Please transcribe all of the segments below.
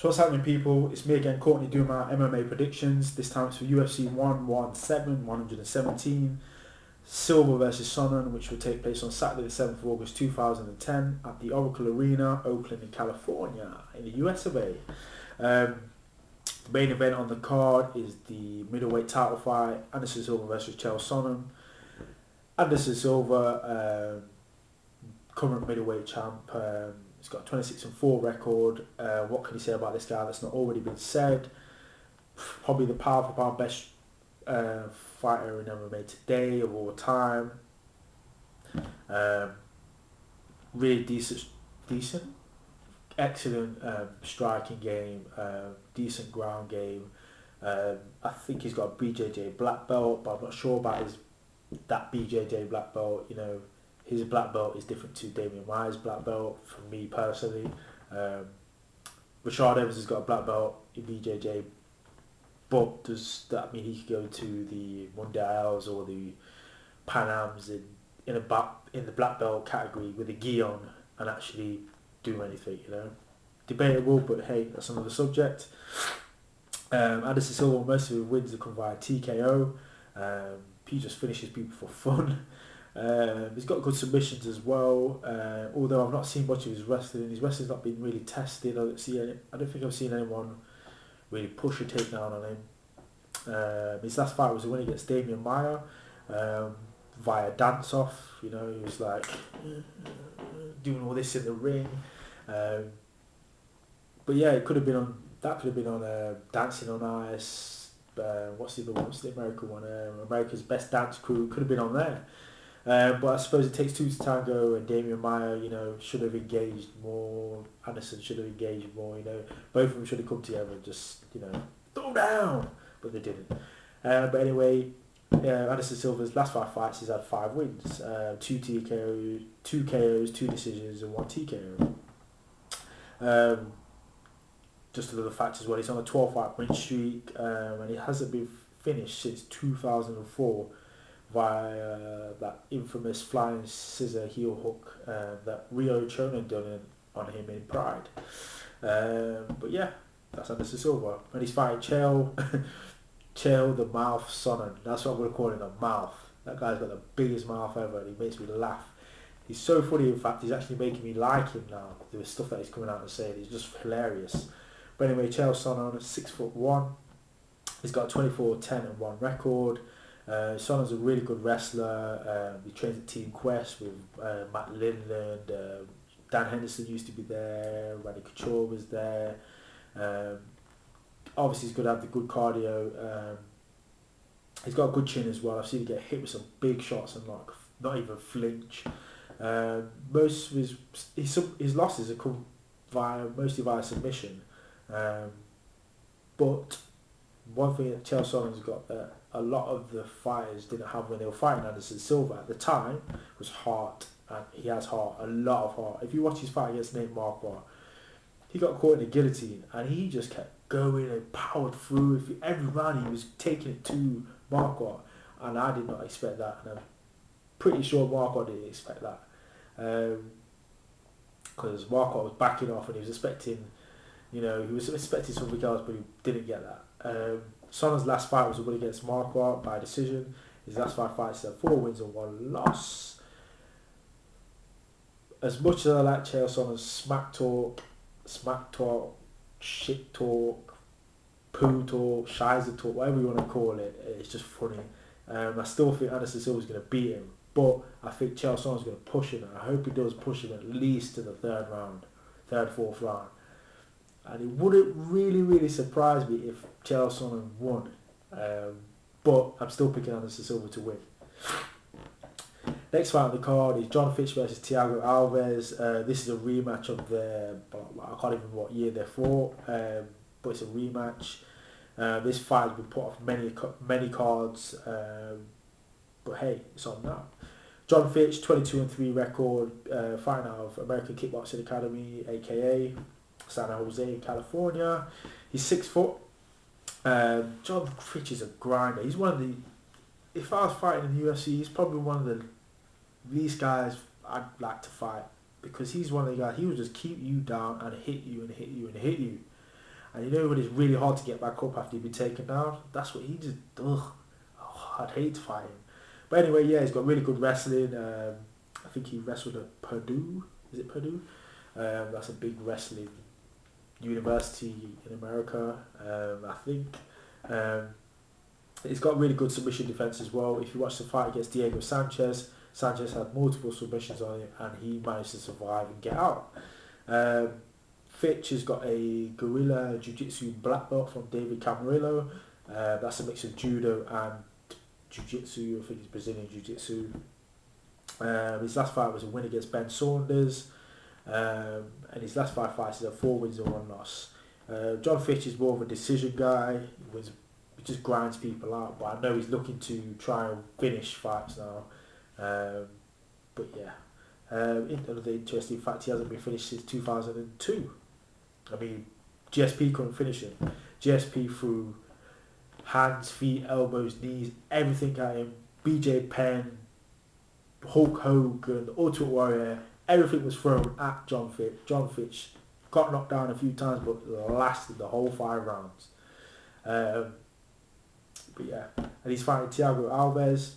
So what's happening, people? It's me again, Courtney, doing my MMA predictions. This time it's for UFC 117, Silva versus Sonnen, which will take place on Saturday the 7th of August 2010 at the Oracle Arena, Oakland in California, in the US of A. The main event on the card is the middleweight title fight, Anderson Silva versus Chael Sonnen. Anderson Silva, current middleweight champ, he's got a 26-4 record. What can you say about this guy that's not already been said? Probably the pound for pound best fighter in MMA today of all time. Really decent, excellent striking game, decent ground game. I think he's got a BJJ black belt, but I'm not sure about that BJJ black belt. You know, his black belt is different to Damian Maia's black belt, for me personally. Ricardo has got a black belt in BJJ, but does that mean he could go to the Mundials or the Pan Ams in the black belt category with a gi on and actually do anything? You know, debatable, but hey, that's another subject. Anderson Silva, most of his wins have come via TKO. He just finishes people for fun. He's got good submissions as well. Although I've not seen much of his wrestling, his wrestling's not been really tested. I don't think I've seen anyone really push a takedown on him. His last fight was a win against Damian Maia via dance off. You know, he was like doing all this in the ring. But yeah, it could have been on. That could have been on Dancing on Ice. What's the other one? What's the American one? America's Best Dance Crew. Could have been on there. But I suppose it takes two to tango, and Damian Maia, you know, should have engaged more. Anderson should have engaged more. You know, both of them should have come together and just, you know, throw down, but they didn't. But anyway, Anderson Silva's last 5 fights, he's had 5 wins, 2 TKOs, 2 KOs, 2 decisions, and 1 TKO. Just another fact as well, he's on a 12-fight win streak, and he hasn't been finished since 2004 via that infamous flying scissor heel hook that Rio Chonen done on him in Pride. But yeah, that's Anderson Silva. And he's fighting Chael, Chael the Mouth Sonnen. That's what we're calling him, mouth. That guy's got the biggest mouth ever, and he makes me laugh. He's so funny, in fact, he's actually making me like him now. The stuff that he's coming out and saying, he's just hilarious. But anyway, Chael Sonnen, 6'1". He's got a 24-10-1 record. Sonnen's a really good wrestler. He trains at Team Quest with Matt Lindland. Dan Henderson used to be there. Randy Couture was there. Obviously, he's going to have the good cardio. He's got a good chin as well. I've seen him get hit with some big shots and like not even flinch. Most of his losses have come mostly via submission. But one thing that Chael Sonnen's got that a lot of the fighters didn't have when they were fighting Anderson Silva at the time was heart, and he has heart, a lot of heart. If you watch his fight against Nate Marquardt, he got caught in a guillotine and he just kept going and powered through. Every round he was taking it to Marquardt, and I did not expect that, and I'm pretty sure Marquardt didn't expect that, because Marquardt was backing off and he was expecting, you know, he was expecting something else, but he didn't get that. Sonnen's last fight was a win against Marquardt by decision. His last 5 fights, he had 4 wins and 1 loss. As much as I like Chael Sonnen's smack talk, shit talk, poo talk, shizer talk, whatever you want to call it, it's just funny. I still think Anderson Silva's going to beat him, but I think Chael Sonnen's going to push him, and I hope he does push him at least to the 4th round. And it wouldn't really surprise me if Chael Sonnen won. But I'm still picking Anderson Silva to win. Next fight on the card is John Fitch versus Thiago Alves. This is a rematch of I can't even remember what year they're for, but it's a rematch. This fight has been put off many cards, but hey, it's on now. John Fitch, 22-3 record, fighting out of American Kickboxing Academy, aka San Jose, California. He's 6 foot. John Fitch is a grinder. He's one of the, if I was fighting in the UFC, he's probably one of the least guys I'd like to fight, because he's one of the guys, he will just keep you down and hit you and hit you and hit you. And you know when it's really hard to get back up after you've been taken down? That's what he just, ugh. Oh, I'd hate to fight him. But anyway, yeah, he's got really good wrestling. I think he wrestled at Purdue. Is it Purdue? That's a big wrestling university in America. I think he's got really good submission defense as well. If you watch the fight against Diego Sanchez, Sanchez had multiple submissions on him and he managed to survive and get out. Fitch has got a guerrilla jiu-jitsu black belt from David Camarillo. That's a mix of judo and jiu-jitsu. I think it's Brazilian jiu-jitsu. His last fight was a win against Ben Saunders. And his last 5 fights is 4 wins and 1 loss. John Fitch is more of a decision guy. He just grinds people out, but I know he's looking to try and finish fights now. But yeah, another interesting fact, he hasn't been finished since 2002. I mean, GSP couldn't finish him. GSP threw hands, feet, elbows, knees, everything at him. BJ Penn, Hulk Hogan, Ultimate Warrior, everything was thrown at John Fitch. John Fitch got knocked down a few times, but lasted the whole 5 rounds. But yeah, and he's fighting Thiago Alves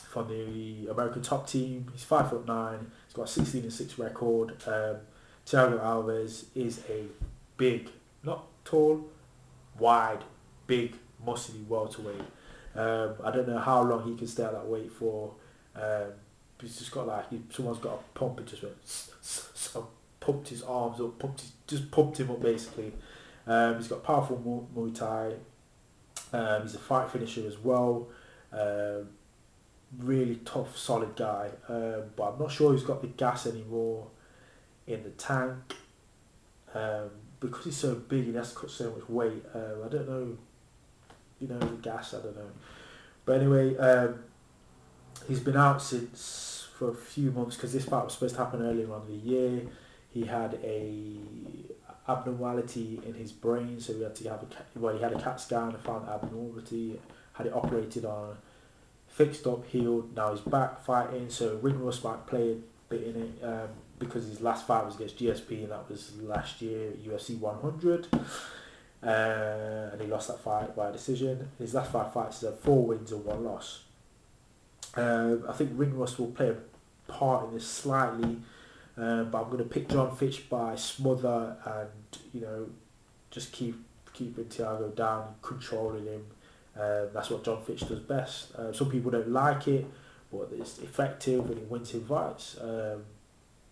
from the American top team. He's 5'9". He's got a 16-6 record. Thiago Alves is a big, not tall, wide, big, muscly welterweight. I don't know how long he can stay at that weight for. He's just got like someone's got a pump. It just went so pumped his arms up, just pumped him up basically. He's got powerful Muay Thai. He's a fight finisher as well. Really tough, solid guy. But I'm not sure he's got the gas anymore in the tank. Because he's so big, he has to cut so much weight. I don't know. You know, the gas, I don't know. But anyway, he's been out for a few months because this fight was supposed to happen earlier on in the year. He had a abnormality in his brain, so he had to have he had a CAT scan and found the abnormality, had it operated on, fixed up, healed. Now he's back fighting, so ring rust might play a bit in it because his last fight was against GSP and that was last year at UFC 100. And he lost that fight by decision. His last 5 fights is 4 wins and 1 loss. I think ring rust will play a part in this slightly, but I'm going to pick John Fitch by smother and just keeping Thiago down, controlling him. That's what John Fitch does best. Some people don't like it, but it's effective and it wins him fights.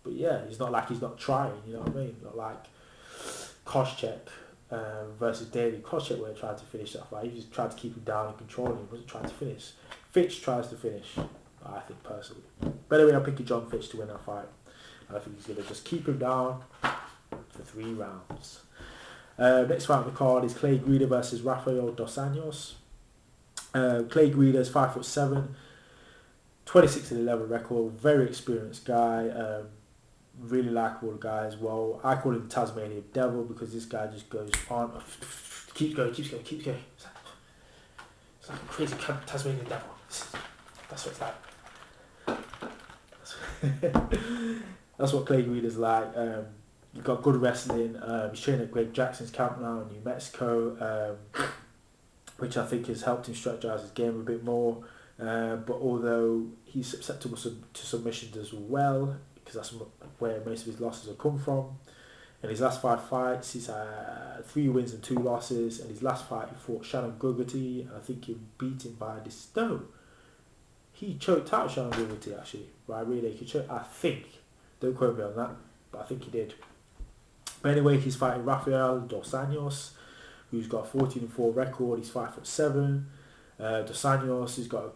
But yeah, it's not like he's not trying. You know what I mean? Not like Koscheck versus Daly. Koscheck were trying to finish that fight. He just tried to keep him down and control him. He wasn't trying to finish. Fitch tries to finish, I think, personally. But anyway, I'm picking John Fitch to win that fight. I think he's going to just keep him down for 3 rounds. Next fight on the card is Clay Guida versus Raphael dos Anjos. Clay Guida is 5'7", 26-11 record, very experienced guy. Really likeable guy as well. I call him the Tasmanian Devil because this guy just goes on, keeps going. It's like a crazy Tasmanian Devil. That's what it's like. That's what Clay Guida's like. He's got good wrestling. He's training at Greg Jackson's camp now in New Mexico, which I think has helped him strategize his game a bit more. But although he's susceptible to submissions as well, because that's where most of his losses have come from. In his last 5 fights, he's had 3 wins and 2 losses. And his last fight, he fought Shannon Gogarty, and I think he beat him by this. No, he choked out Shannon Gogarty actually by rear naked choke. I think. Don't quote me on that, but I think he did. But anyway, he's fighting Raphael dos Anjos, who's got a 14-4 record. He's 5'7". Dos Anjos, he's got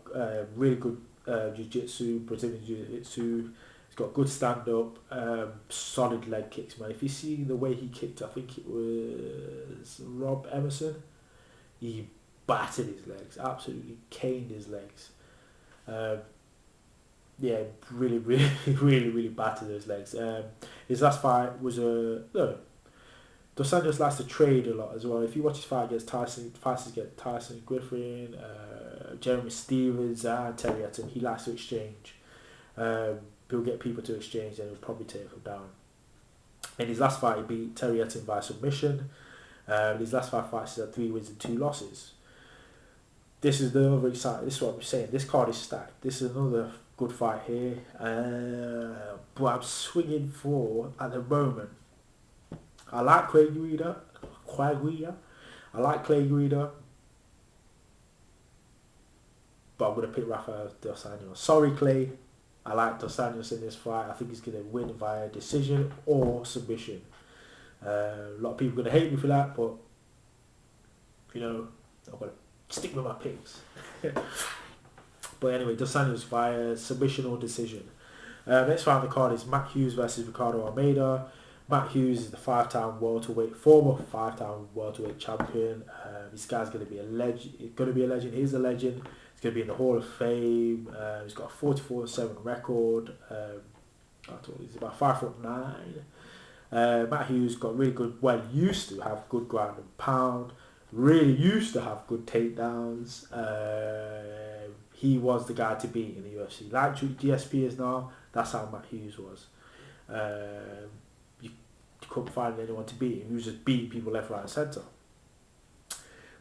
really good jiu-jitsu, Brazilian jiu-jitsu. He's got good stand-up, solid leg kicks, man. If you see the way he kicked, I think it was Rob Emerson, he battered his legs, absolutely caned his legs. Yeah, really battered his legs. His last fight was no. Dos Anjos likes to trade a lot as well. If you watch his fight against Tyson Griffin, Jeremy Stevens and Terry Etten, he likes to exchange. He'll get people to exchange and he'll probably take them down. In his last fight, he beat Terry Etten by submission. His last 5 fights, he's had 3 wins and 2 losses. This is the other exciting. This is what I'm saying. This card is stacked. This is another good fight here. But I'm swinging for, at the moment, I like Guida. I like Guida. But I'm going to pick Raphael dos Anjos. Sorry, Clay. I like dos Anjos in this fight. I think he's going to win via decision or submission. A lot of people are going to hate me for that, but, you know, I'm going to stick with my picks. But anyway, dos Anjos via submission or decision. Next fight on the card is Matt Hughes versus Ricardo Almeida. Matt Hughes is the former 5-time welterweight champion. This guy's going to be a legend. He's a legend. He's going to be in the Hall of Fame. He's got a 44-7 record. He's about 5'9". Matt Hughes got really good. Used to have good ground and pound. Really used to have good takedowns. He was the guy to beat in the UFC. Like GSP is now, that's how Matt Hughes was. You couldn't find anyone to beat him. He was just beating people left, right and centre.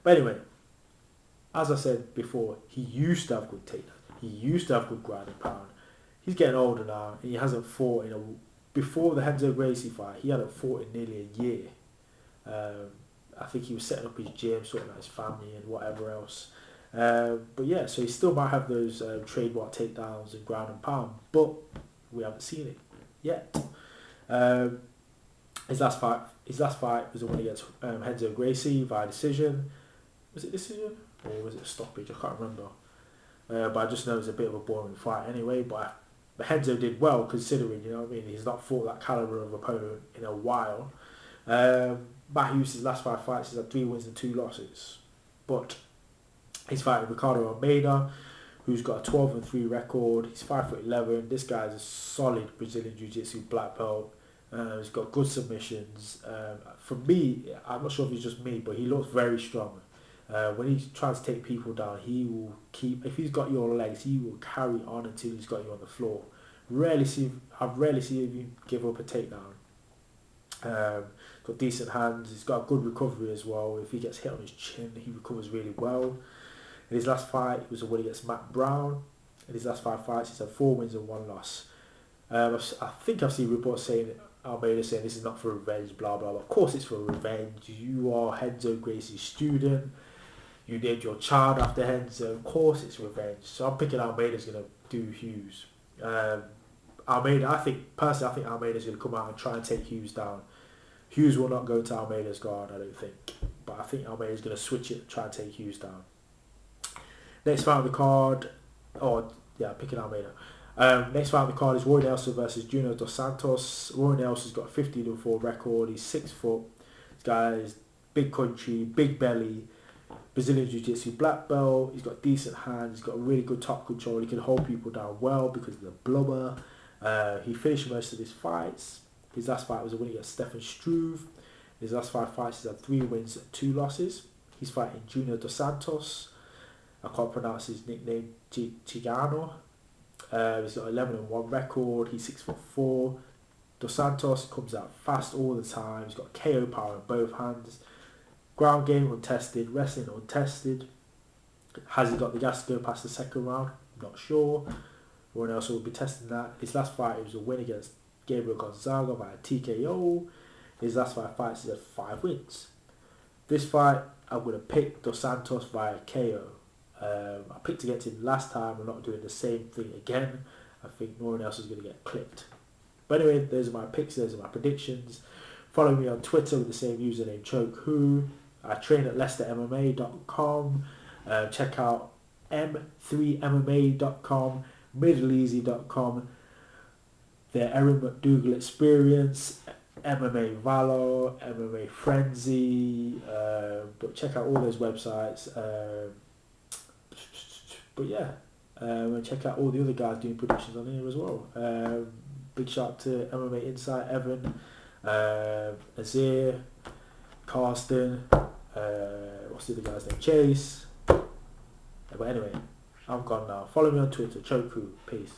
But anyway, as I said before, he used to have good takedowns. He used to have good ground and pound. He's getting older now, and he hasn't fought in a... Before the Renzo Gracie fight, he hadn't fought in nearly a year. I think he was setting up his gym, sorting out his family and whatever else. But yeah, so he still might have those trademark takedowns and ground and pound, but we haven't seen it yet. His last fight was the one against Renzo Gracie via decision. Was it decision or was it a stoppage? I can't remember. But I just know it was a bit of a boring fight anyway. But Renzo did well considering, you know what I mean. He's not fought that caliber of opponent in a while. Matt Hughes' last 5 fights, he's had 3 wins and 2 losses. But he's fighting Ricardo Almeida, who's got a 12-3 record. He's 5'11". This guy's a solid Brazilian Jiu-Jitsu black belt. He's got good submissions. For me, I'm not sure if it's just me, but he looks very strong. When he tries to take people down, he will keep. If he's got your legs, he will carry on until he's got you on the floor. I've rarely seen him give up a takedown. Got decent hands. He's got a good recovery as well. If he gets hit on his chin, he recovers really well. In his last fight, it was a win against Matt Brown. In his last 5 fights, he's had 4 wins and 1 loss. I think I've seen reports saying Almeida saying this is not for revenge, blah blah blah. Of course, it's for revenge. You are Renzo Gracie's student. You named your child after Renzo. Of course, it's revenge. So I'm picking Almeida's going to do Hughes. Almeida, I think Almeida's going to come out and try and take Hughes down. Hughes will not go to Almeida's guard, I don't think. But I think Almeida's going to switch it and try and take Hughes down. Next fight on the card, picking Almeida. Next fight on the card is Roy Nelson versus Junior Dos Santos. Roy Nelson's got a 15-4 record. He's 6 foot. This guy is big country, big belly, Brazilian Jiu-Jitsu black belt. He's got decent hands. He's got really good top control. He can hold people down well because of the blubber. He finished most of his fights. His last fight was a win against Stefan Struve. His last 5 fights, he's had 3 wins and 2 losses. He's fighting Junior Dos Santos. I can't pronounce his nickname, Thiago. He's got 11-1 record. He's 6'4". Dos Santos comes out fast all the time. He's got KO power in both hands. Ground game untested, wrestling untested. Has he got the gas to go past the second round? I'm not sure. Everyone else will be testing that. His last fight, it was a win against Gabriel Gonzaga via TKO. His last 5 fights, he's had 5 wins. This fight, I'm going to pick Dos Santos via KO. I picked against him last time. I'm not doing the same thing again. I think no one else is going to get clipped. But anyway, those are my picks. Those are my predictions. Follow me on Twitter with the same username, chokewho. I train at LeicesterMMA.com. Check out M3MMA.com, MiddleEasy.com, the Erin McDougall Experience, MMA Valor, MMA Frenzy. But check out all those websites. But yeah, and check out all the other guys doing predictions on here as well. Big shout out to MMA Insight, Evan, Azir, Karsten, what's the other guy's name? Chase. But anyway, I'm gone now. Follow me on Twitter, chokewho. Peace.